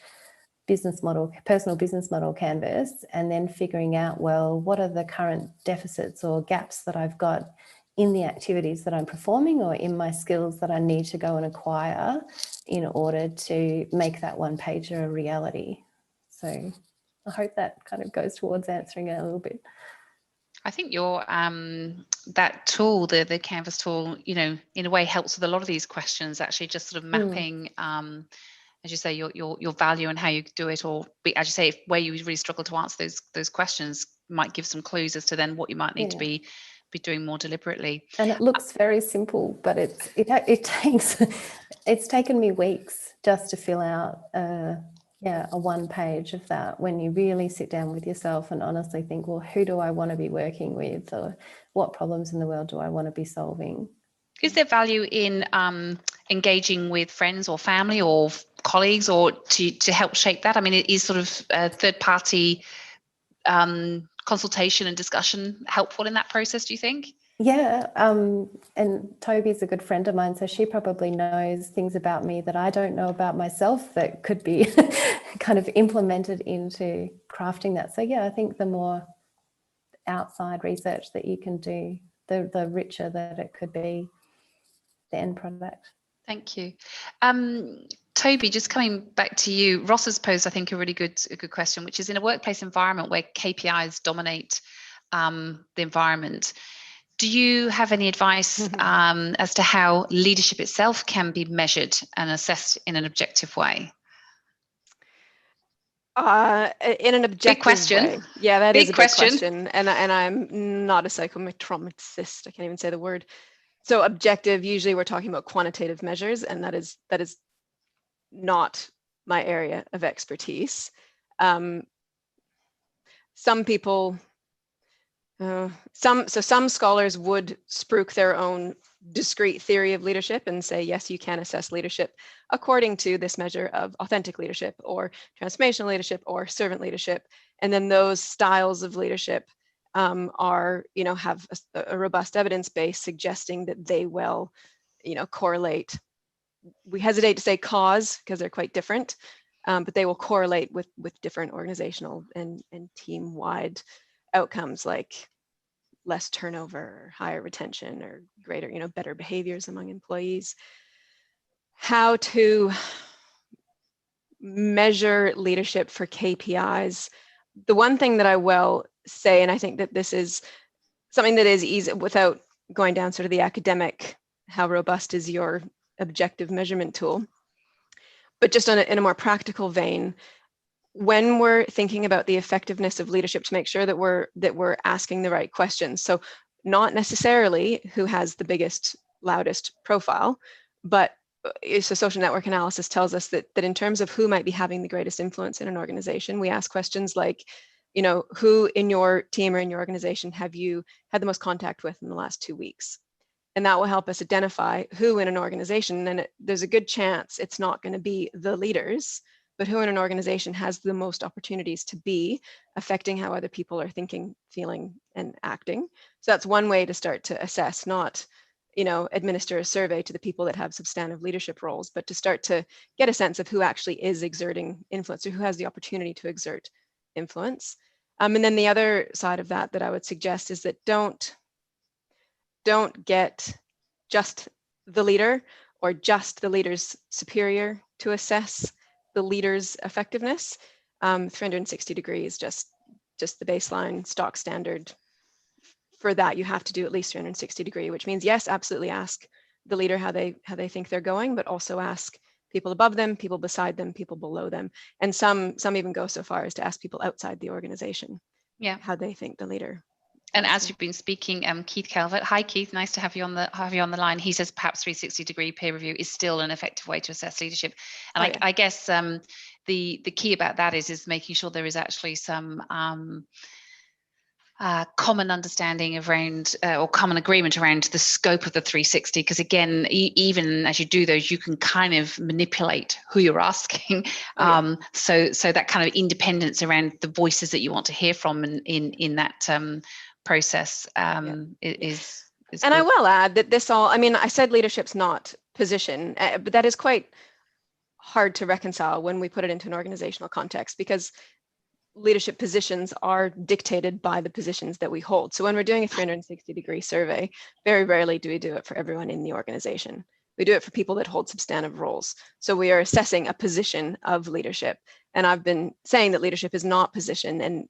business model, personal business model canvas, and then figuring out, well, what are the current deficits or gaps that I've got in the activities that I'm performing or in my skills that I need to go and acquire in order to make that one-pager a reality. So I hope that kind of goes towards answering it a little bit. I think your that tool, the Canvas tool, in a way helps with a lot of these questions, actually just sort of mapping, as you say, your value and how you do it, or as you say, where you really struggle to answer those questions might give some clues as to then what you might need to be doing more deliberately. And it looks very simple, but it takes, it's taken me weeks just to fill out a one page of that, when you really sit down with yourself and honestly think, well, who do I want to be working with, or what problems in the world do I want to be solving? Is there value in engaging with friends or family or colleagues, or to help shape that? I mean, it is sort of third-party consultation and discussion helpful in that process, do you think? Yeah, and Toby's a good friend of mine, so she probably knows things about me that I don't know about myself that could be kind of implemented into crafting that. So yeah, I think the more outside research that you can do, the richer that it could be, the end product. Thank you. Toby, just coming back to you, Ross has posed, I think, a good question, which is, in a workplace environment where KPIs dominate the environment, do you have any advice as to how leadership itself can be measured and assessed in an objective way? In an objective big question. way. Yeah, that big is a question. Big question. And I'm not a psychometricist. I can't even say the word. So objective, usually we're talking about quantitative measures, and that is not my area of expertise. Some people, some scholars would spruik their own discrete theory of leadership and say, yes, you can assess leadership according to this measure of authentic leadership or transformational leadership or servant leadership. And then those styles of leadership are, have a robust evidence base suggesting that they will, correlate. We hesitate to say cause because they're quite different, but they will correlate with different organizational and team-wide outcomes like less turnover or higher retention or greater, better behaviors among employees. How to measure leadership for KPIs. The one thing that I will say, and I think that this is something that is easy without going down sort of the academic, how robust is your objective measurement tool, but just in a more practical vein, when we're thinking about the effectiveness of leadership, to make sure that we're asking the right questions. So not necessarily who has the biggest, loudest profile, but so social network analysis tells us that in terms of who might be having the greatest influence in an organization, we ask questions like, who in your team or in your organization have you had the most contact with in the last 2 weeks? And that will help us identify who in an organization, and there's a good chance it's not going to be the leaders, but who in an organization has the most opportunities to be affecting how other people are thinking, feeling, and acting. So that's one way to start to assess, not administer a survey to the people that have substantive leadership roles, but to start to get a sense of who actually is exerting influence or who has the opportunity to exert influence. And then the other side of that I would suggest is that don't get just the leader or just the leader's superior to assess the leader's effectiveness. 360 degrees, just the baseline stock standard. For that, you have to do at least 360 degree, which means, yes, absolutely ask the leader how they think they're going, but also ask people above them, people beside them, people below them. And some even go so far as to ask people outside the organization how they think the leader. And as you've been speaking, Keith Calvert, hi Keith, nice to have you on the line. He says perhaps 360 degree peer review is still an effective way to assess leadership. And I guess the key about that is making sure there is actually some common understanding around or common agreement around the scope of the 360, because again, even as you do those, you can kind of manipulate who you're asking. So that kind of independence around the voices that you want to hear from in that process is and good. I will add that I said leadership's not position, but that is quite hard to reconcile when we put it into an organizational context, because leadership positions are dictated by the positions that we hold. So when we're doing a 360 degree survey, very rarely do we do it for everyone in the organization. We do it for people that hold substantive roles. So we are assessing a position of leadership. And I've been saying that leadership is not position. And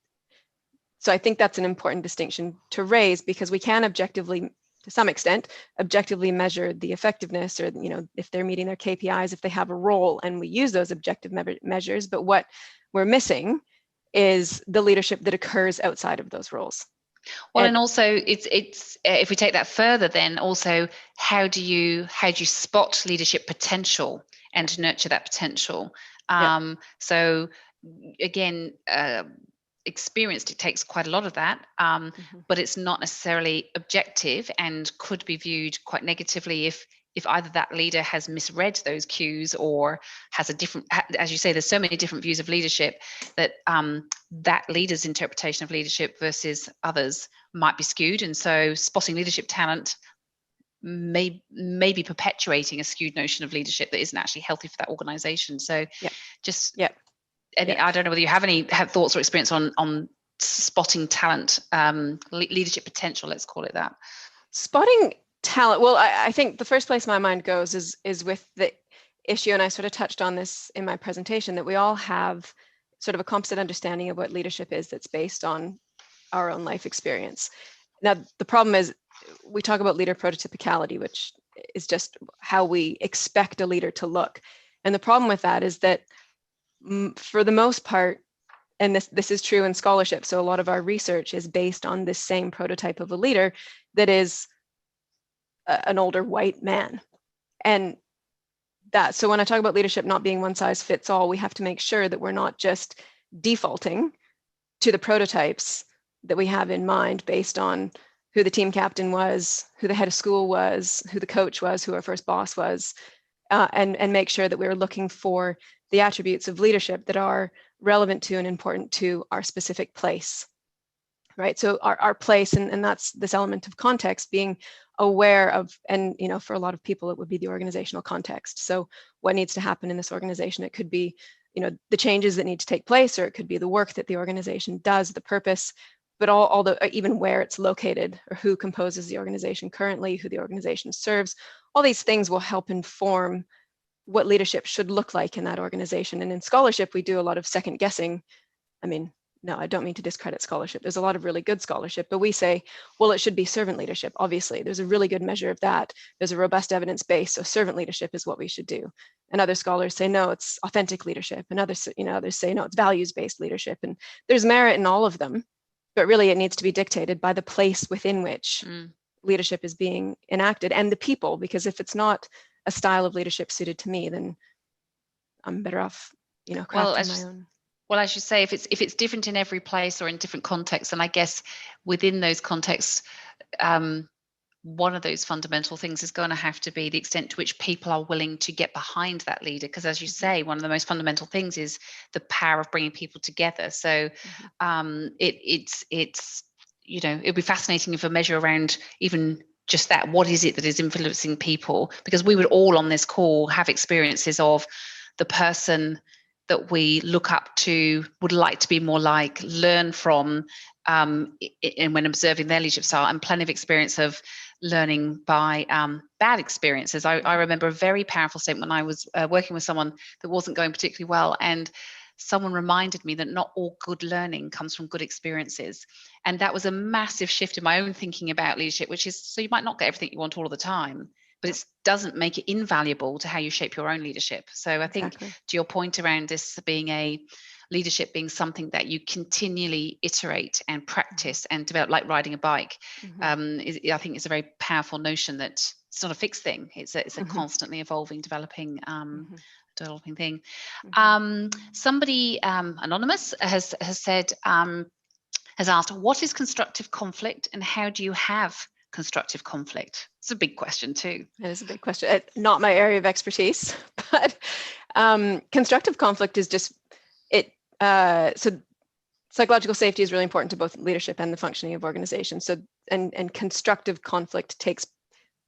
so I think that's an important distinction to raise, because we can objectively, to some extent, objectively measure the effectiveness, or if they're meeting their KPIs, if they have a role, and we use those objective measures. But what we're missing is the leadership that occurs outside of those roles. Well, and also it's if we take that further, then also how do you spot leadership potential and nurture that potential? So again, experience dictates quite a lot of that, but it's not necessarily objective and could be viewed quite negatively if either that leader has misread those cues or has a different, as you say, there's so many different views of leadership that that leader's interpretation of leadership versus others might be skewed. And so spotting leadership talent may be perpetuating a skewed notion of leadership that isn't actually healthy for that organization. So I don't know whether you have any thoughts or experience on spotting talent, leadership potential, let's call it that. Spotting talent. Well, I think the first place my mind goes is with the issue, and I sort of touched on this in my presentation, that we all have sort of a composite understanding of what leadership is that's based on our own life experience. Now, the problem is we talk about leader prototypicality, which is just how we expect a leader to look. And the problem with that is that for the most part, and this is true in scholarship, so a lot of our research is based on this same prototype of a leader that is an older white man. And so when I talk about leadership not being one size fits all, we have to make sure that we're not just defaulting to the prototypes that we have in mind based on who the team captain was, who the head of school was, who the coach was, who our first boss was, and make sure that we're looking for the attributes of leadership that are relevant to and important to our specific place, right? So our place, and that's this element of context, being aware of, and for a lot of people, it would be the organizational context. So what needs to happen in this organization? It could be, the changes that need to take place, or it could be the work that the organization does, the purpose. but all the, even where it's located or who composes the organization currently, who the organization serves, all these things will help inform what leadership should look like in that organization. And in scholarship, we do a lot of second guessing. I mean, no, I don't mean to discredit scholarship. There's a lot of really good scholarship, but we say, well, it should be servant leadership. Obviously, there's a really good measure of that. There's a robust evidence base, so servant leadership is what we should do. And other scholars say, no, it's authentic leadership. And others say, no, it's values-based leadership. And there's merit in all of them, but really it needs to be dictated by the place within which leadership is being enacted and the people, because if it's not a style of leadership suited to me, then I'm better off, crafting my own. Well, as you say, if it's different in every place or in different contexts, and I guess within those contexts, one of those fundamental things is going to have to be the extent to which people are willing to get behind that leader. Because as you say, one of the most fundamental things is the power of bringing people together. So it's it'd be fascinating if a measure around even just that, what is it that is influencing people? Because we would all on this call have experiences of the person that we look up to, would like to be more like, learn from, and when observing their leadership style, and plenty of experience of learning by bad experiences. I remember a very powerful statement when I was working with someone that wasn't going particularly well, and someone reminded me that not all good learning comes from good experiences. And that was a massive shift in my own thinking about leadership, which is, so you might not get everything you want all of the time, but it doesn't make it invaluable to how you shape your own leadership. So I think to your point around this being leadership being something that you continually iterate and practice and develop, like riding a bike, I think it's a very powerful notion that it's not a fixed thing. It's a constantly evolving, developing thing. Somebody anonymous has said, has asked, what is constructive conflict and how do you have constructive conflict? It's a big question too. It is a big question. Not my area of expertise, but constructive conflict is just it. So psychological safety is really important to both leadership and the functioning of organizations. So and constructive conflict takes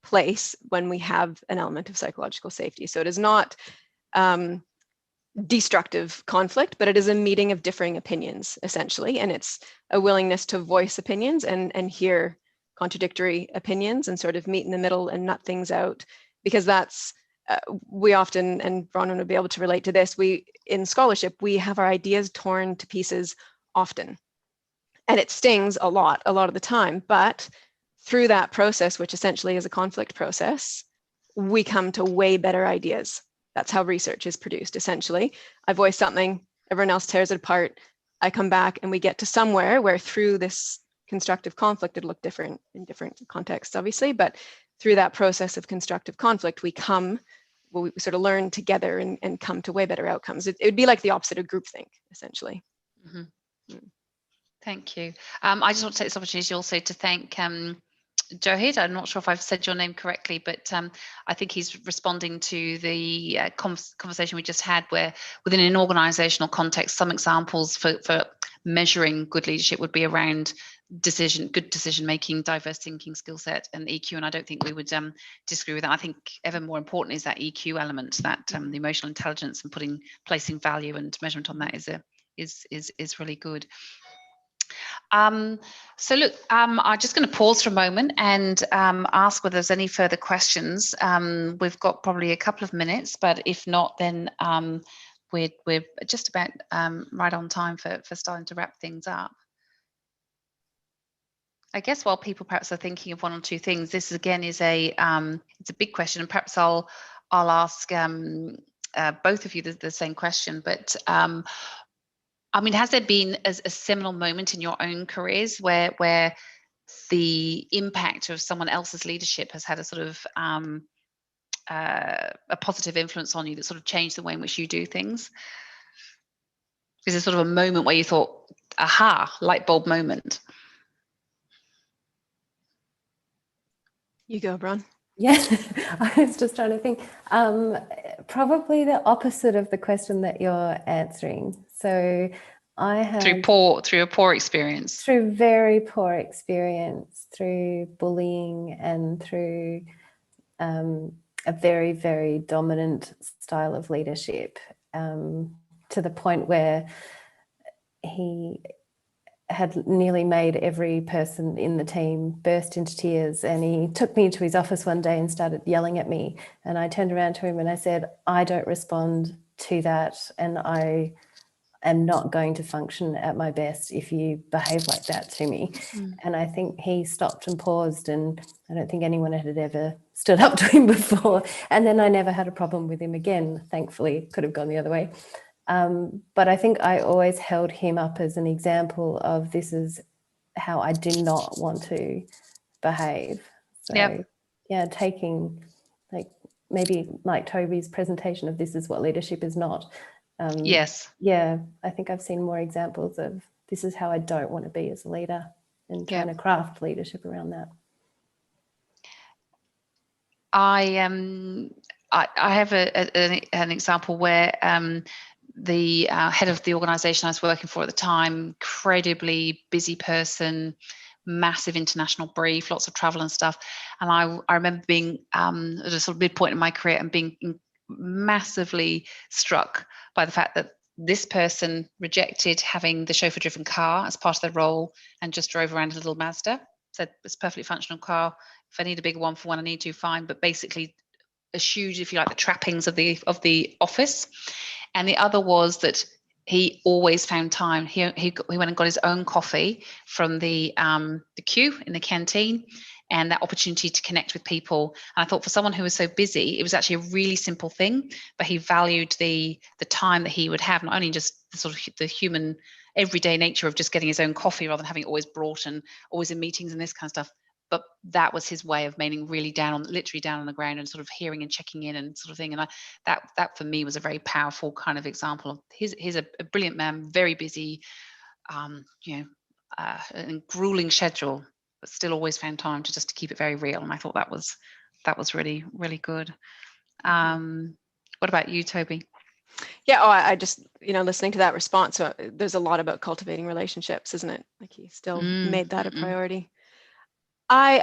place when we have an element of psychological safety. So it is not destructive conflict, but it is a meeting of differing opinions essentially, and it's a willingness to voice opinions and hear contradictory opinions and sort of meet in the middle and nut things out, because that's we often, and Bronwyn would be able to relate to this, we in scholarship we have our ideas torn to pieces often, and it stings a lot of the time, but through that process, which essentially is a conflict process, we come to way better ideas. That's how research is produced essentially. I voice something, everyone else tears it apart, I come back and we get to somewhere where through this constructive conflict, it'd look different in different contexts, obviously, but through that process of constructive conflict, we sort of learn together and come to way better outcomes. It would be like the opposite of groupthink, essentially. Thank you. I just want to take this opportunity also to thank Johid. I'm not sure if I've said your name correctly, but I think he's responding to the conversation we just had, where within an organizational context, some examples for measuring good leadership would be around good decision making, diverse thinking skill set, and EQ. And I don't think we would disagree with that. I think ever more important is that EQ element, that the emotional intelligence, and placing value and measurement on that is really good. So look, I'm just going to pause for a moment and ask whether there's any further questions. We've got probably a couple of minutes, but if not, then we're just about right on time for starting to wrap things up. I guess while people perhaps are thinking of one or two things, this again is it's a big question, and perhaps I'll ask both of you the same question. But I mean, has there been a seminal moment in your own careers where the impact of someone else's leadership has had a sort of a positive influence on you that sort of changed the way in which you do things? Is there sort of a moment where you thought, aha, light bulb moment? You go, Bron. Yeah, I was just trying to think. Probably the opposite of the question that you're answering. So I have through a poor experience, through very poor experience, through bullying, and through a very, very dominant style of leadership, to the point where had nearly made every person in the team burst into tears, and he took me to his office one day and started yelling at me, and I turned around to him and I said, I don't respond to that, and I am not going to function at my best if you behave like that to me. And I think he stopped and paused, and I don't think anyone had ever stood up to him before, and then I never had a problem with him again. Thankfully, it could have gone the other way. But I think I always held him up as an example of this is how I do not want to behave. So yeah, taking like maybe like Toby's presentation of this is what leadership is not. Yes. Yeah, I think I've seen more examples of this is how I don't want to be as a leader, and trying to craft leadership around that. I have an example where the head of the organisation I was working for at the time, incredibly busy person, massive international brief, lots of travel and stuff. And I remember being at a sort of midpoint in my career and being massively struck by the fact that this person rejected having the chauffeur-driven car as part of their role and just drove around a little Mazda. Said it's a perfectly functional car. If I need a bigger one for when I need to, fine. But basically eschewed, if you like, the trappings of the office. And the other was that he always found time. He went and got his own coffee from the queue in the canteen, and that opportunity to connect with people. And I thought for someone who was so busy, it was actually a really simple thing, but he valued the time that he would have, not only just the sort of the human everyday nature of just getting his own coffee rather than having it always brought and always in meetings and this kind of stuff. But that was his way of remaining really literally down on the ground and sort of hearing and checking in and sort of thing. And that for me was a very powerful kind of example of he's a brilliant man, very busy, a grueling schedule, but still always found time to keep it very real. And I thought that was really, really good. What about you, Toby? Yeah, I just, listening to that response, so there's a lot about cultivating relationships, isn't it? Like he still made that a priority. I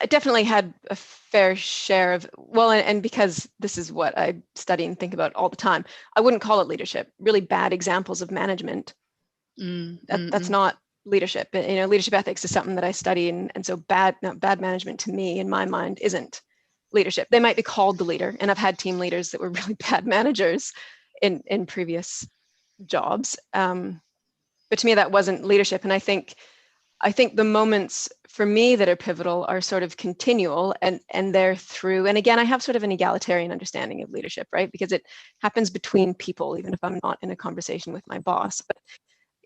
definitely had a fair share of, and because this is what I study and think about all the time, I wouldn't call it leadership. Really bad examples of management. That's not leadership. Leadership ethics is something that I study, and so bad management to me, in my mind, isn't leadership. They might be called the leader, and I've had team leaders that were really bad managers in previous jobs. But to me, that wasn't leadership. And I think the moments for me that are pivotal are sort of continual, and they're through. And again, I have sort of an egalitarian understanding of leadership, right? Because it happens between people, even if I'm not in a conversation with my boss. But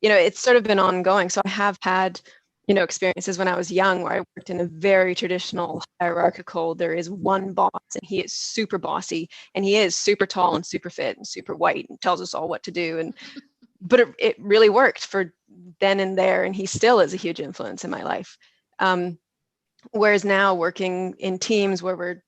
it's sort of been ongoing. So I have had experiences when I was young where I worked in a very traditional hierarchical, there is one boss and he is super bossy and he is super tall and super fit and super white and tells us all what to do. But it really worked for then and there, and he still is a huge influence in my life. Whereas now working in teams where we're,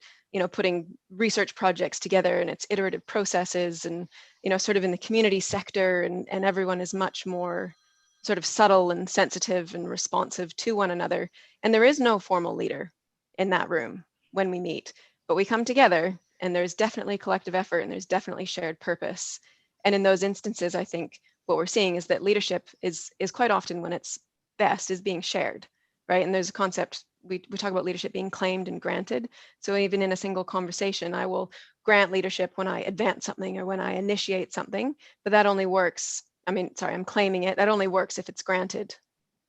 putting research projects together and it's iterative processes and, sort of in the community sector, and everyone is much more sort of subtle and sensitive and responsive to one another. And there is no formal leader in that room when we meet, but we come together and there's definitely collective effort and there's definitely shared purpose. And in those instances, I think what we're seeing is that leadership is quite often, when it's best, is being shared, right? And there's a concept, we talk about leadership being claimed and granted. So even in a single conversation, I will grant leadership when I advance something or when I initiate something, but that only works, I'm claiming it, that only works if it's granted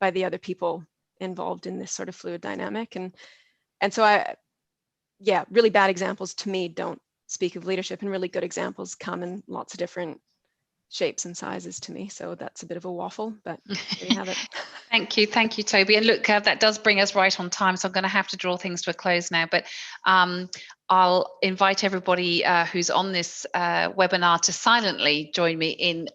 by the other people involved in this sort of fluid dynamic. And so really bad examples to me don't speak of leadership, and really good examples come in lots of different shapes and sizes to me. So that's a bit of a waffle, but there you have it. Thank you, Toby. And look, that does bring us right on time. So I'm going to have to draw things to a close now. But I'll invite everybody who's on this webinar to silently join me in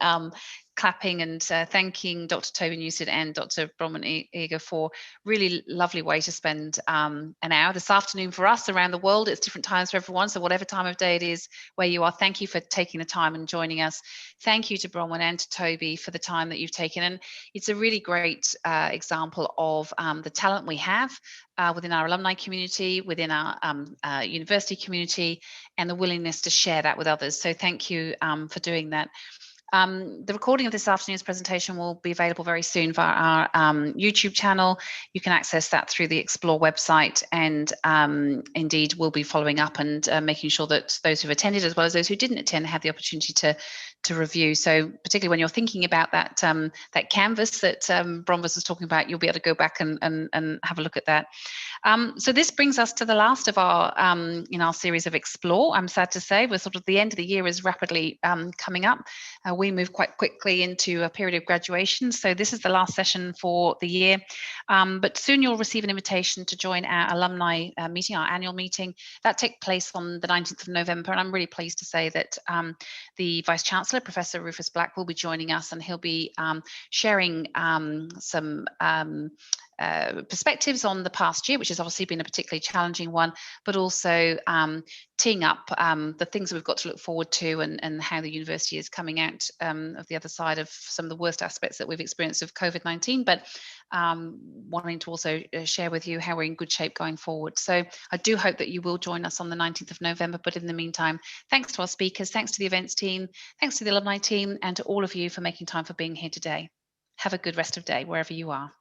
clapping and thanking Dr. Toby Newstead and Dr. Bronwyn Eager for really lovely way to spend an hour this afternoon for us around the world. It's different times for everyone, so whatever time of day it is where you are, thank you for taking the time and joining us. Thank you to Bronwyn and to Toby for the time that you've taken, and it's a really great example of the talent we have within our alumni community, within our university community, and the willingness to share that with others. So thank you for doing that. The recording of this afternoon's presentation will be available very soon via our YouTube channel. You can access that through the Explore website, and indeed we'll be following up and making sure that those who've attended as well as those who didn't attend have the opportunity to review. So particularly when you're thinking about that that canvas that Bronwyn was talking about, you'll be able to go back and have a look at that. So this brings us to the last of our in our series of Explore. I'm sad to say we're sort of the end of the year is rapidly coming up. We move quite quickly into a period of graduation, so this is the last session for the year. But soon you'll receive an invitation to join our alumni meeting, our annual meeting. That takes place on the 19th of November, and I'm really pleased to say that the Vice Chancellor, Professor Rufus Black, will be joining us, and he'll be sharing some perspectives on the past year, which has obviously been a particularly challenging one, but also teeing up the things that we've got to look forward to, and how the university is coming out of the other side of some of the worst aspects that we've experienced of COVID-19, but wanting to also share with you how we're in good shape going forward. So I do hope that you will join us on the 19th of November, but in the meantime, thanks to our speakers, thanks to the events team, thanks to the alumni team, and to all of you for making time for being here today. Have a good rest of day wherever you are.